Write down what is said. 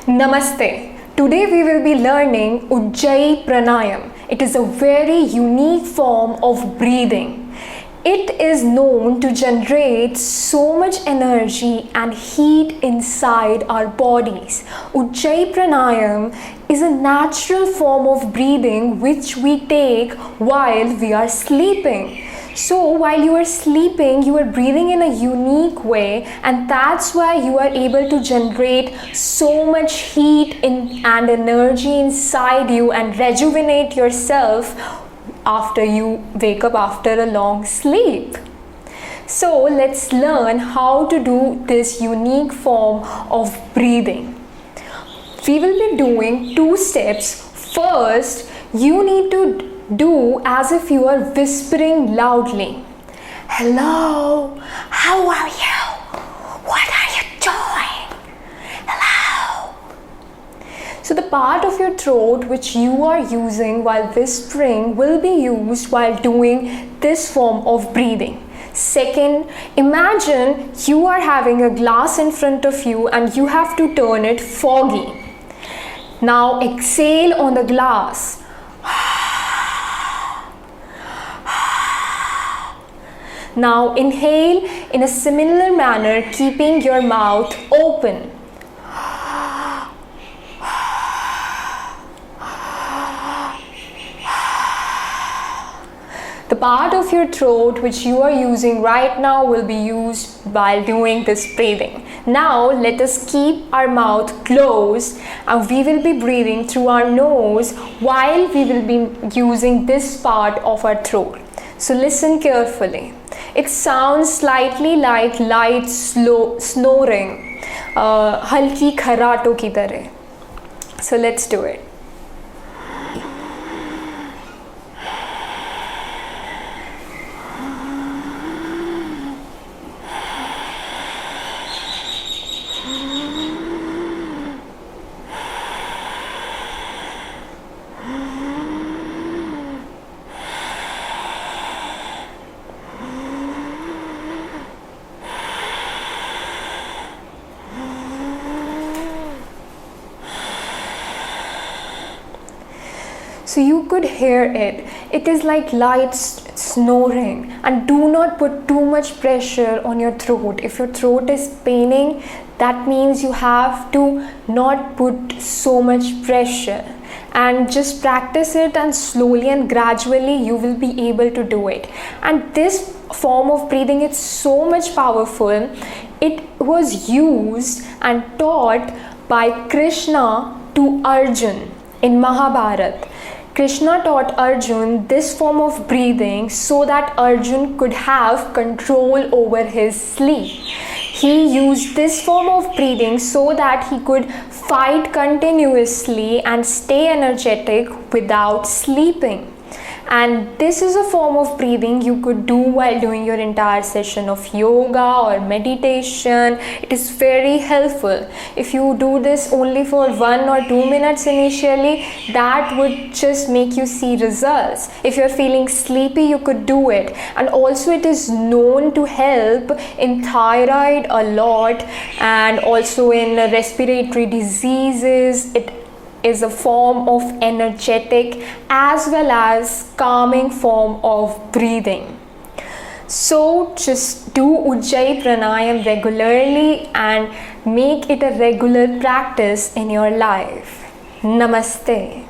Namaste. Today we will be learning UJJAYI Pranayam. It is a very unique form of breathing. It is known to generate so much energy and heat inside our bodies. UJJAYI Pranayam is a natural form of breathing which we take while we are sleeping. So while you are sleeping, you are breathing in a unique way, and that's why you are able to generate so much heat and energy inside you and rejuvenate yourself after you wake up after a long sleep. So let's learn how to do this unique form of breathing. We will be doing 2 steps. First, you need to do as if you are whispering loudly. Hello, how are you? What are you doing? Hello. So the part of your throat which you are using while whispering will be used while doing this form of breathing. Second, imagine you are having a glass in front of you and you have to turn it foggy. Now exhale on the glass. Now inhale in a similar manner, keeping your mouth open. The part of your throat which you are using right now will be used while doing this breathing. Now let us keep our mouth closed and we will be breathing through our nose while we will be using this part of our throat. So listen carefully. It sounds slightly like light slow snoring, halki kharato ki tarah. So let's do it. So you could hear it. It is like light snoring, and do not put too much pressure on your throat. If your throat is paining, that means you have to not put so much pressure, and just practice it, and slowly and gradually you will be able to do it. And this form of breathing is so much powerful. It was used and taught by Krishna to Arjun in Mahabharata. Krishna taught Arjun this form of breathing so that Arjun could have control over his sleep. He used this form of breathing so that he could fight continuously and stay energetic without sleeping. And this is a form of breathing you could do while doing your entire session of yoga or meditation. It is very helpful. If you do this only for 1 or 2 minutes initially, that would just make you see results. If you're feeling sleepy, you could do it. And also it is known to help in thyroid a lot, and also in respiratory diseases. It is a form of energetic as well as calming form of breathing. So just do UJJAYI Pranayam regularly and make it a regular practice in your life. Namaste.